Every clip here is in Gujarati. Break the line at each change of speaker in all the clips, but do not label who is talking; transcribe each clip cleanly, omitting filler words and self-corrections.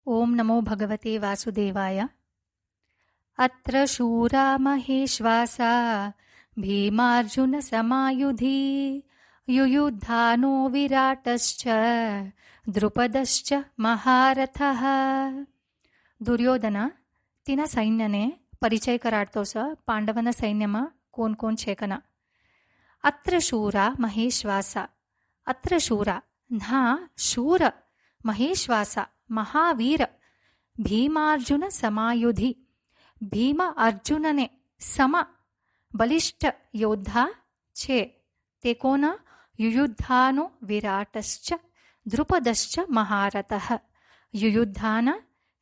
ओम नमो भगवते वासुदेवाय। अत्र शूरा महेश्वासा भीमार्जुन समायुधि युयुधानो विराटश्च द्रुपदश्च महारथः. દુર્યોધન તેના સૈન્યને પરિચય કરાડતો છે. પાંડવના સૈન્યમાં કોણ કોણ છે કના. અત્ર શૂરા મહેશ્વાસા. અત્ર શૂરા ના શૂર મહેશ્વાસા મહાવીર ભીમાર્જુન સમાયુધિ. ભીમ અર્જુનને સમ બલિષ્ઠ યોદ્ધા છે. તે કોણ? યુયુદ્ધાનો વિરાટશ્ચ દ્રુપદશ્ચ મહારથઃ. યુયુદ્ધાન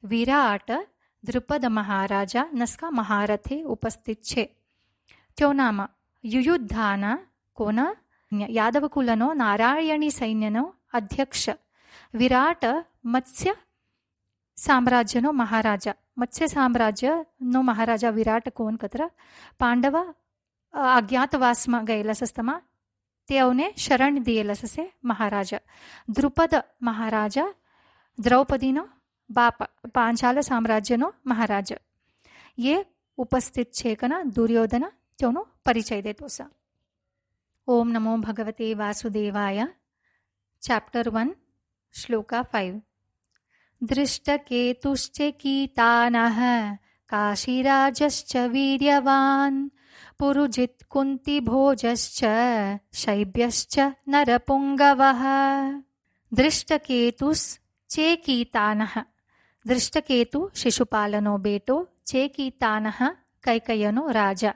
વિરાટ દ્રુપદ મહારાજા નસ્કા મહારથે ઉપસ્થિત છે. તેઓ નામ યુયુદ્ધાના કોણ? યાદવ કુલનો નારાયણી સૈન્યનો અધ્યક્ષ. વિરાટ મત્સ્ય સામ્રાજ્યનો મહારાજા. મત્સ્ય સામ્રાજ્યનો મહારાજા વિરાટ કોણ કત્ર? પાંડવ અજ્ઞાતવાસમાં ગયેલા સસ્તામાં તેઓને શરણ દિયેલા સસે મહારાજા. દ્રુપદ મહારાજા દ્રૌપદીનો બાપ, પાંચાલ સામ્રાજ્યનો મહારાજ. એ ઉપસ્થિત છે કના દુર્યોધન તેઓનો પરિચય દેતો છે. ઓમ નમો ભગવતે વાસુદેવાય. ચેપ્ટર 1 શ્લોકા 5. દૃષ્ટકેતુશ્ચ કીતાનઃ કાશીરાજશ્ચ વીર્યવાન પુરુજિત કુંતીભોજશ્ચ શૈબ્યશ્ચ નરપુંગવઃ. દૃષ્ટકેતુસ ચેકીતાનઃ. દૃષ્ટકેતુ શિશુપાલનો બેટો, ચેકીતાનઃ કૈકયનો રાજા,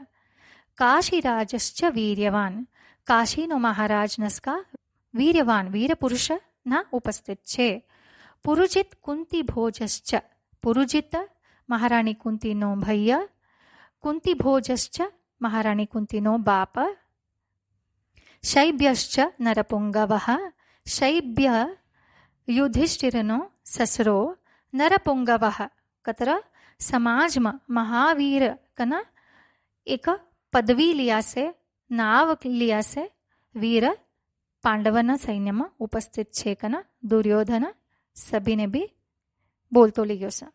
કાશીરાજશ્ચ વીર્યવાન કાશીનો મહારાજ નસ્કા વીર્યવાન વીર પુરુષના ઉપસ્થિત છે. પુરુજિત કુંતીભોજશ્ચ. પુરુજિત મહારાણી કુંતીનો ભૈય, કુંતીભોજશ્ચ મહારાણી કુંતીનો બાપ. શૈબ્યશ્ચ નરપુંગવઃ. શૈબ્ય યુધિષ્ઠિરનો સસરો. નરપુંગવઃ કત્ર સમાજમાં મહાવીર કના એક પદવી લિયાસે, નાવ લિયાસે વીર પાંડવના સૈન્યમાં ઉપસ્થિત છે કના દુર્યોધન સભીને બી બોલતો લીધો છે.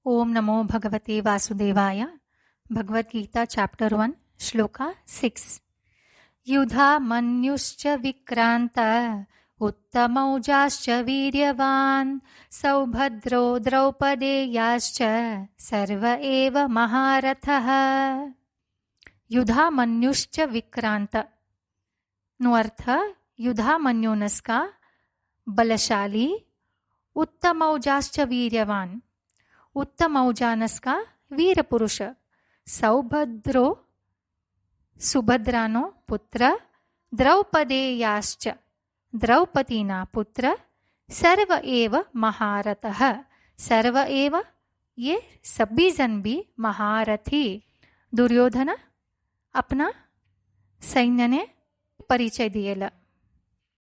ઓમ નમો ભગવતે વાસુદેવાય. ભગવદ્ ગીતા ચેપ્ટર 1 શ્લોકા 6. યુધા મન્યુશ્ચ વિક્રાંત ઉત્તમૌજાશ્ચ વીર્યવાન સૌભદ્રો દ્રૌપદેયાશ્ચ સર્વ એવ મહારથઃ. યુધામન્યુશ્ચ વિક્રાંત નો અર્થ યુધામન્યુ નસ્કા બલશાલી, ઉત્તમૌજાશ્ચ વીર્યવાન ઉત્તમૌજા નસ્કા વીર પુરુષ, સૌભદ્રો સુભદ્રાનો પુત્ર, દ્રૌપદેયાશ્ચ દ્રૌપદીના પુત્ર, સર્વ એવ મહારથઃ સર્વ એવ ये सभी जन भी महारथी. दुर्योधन अपना सैन्य ने परिचय दिएला.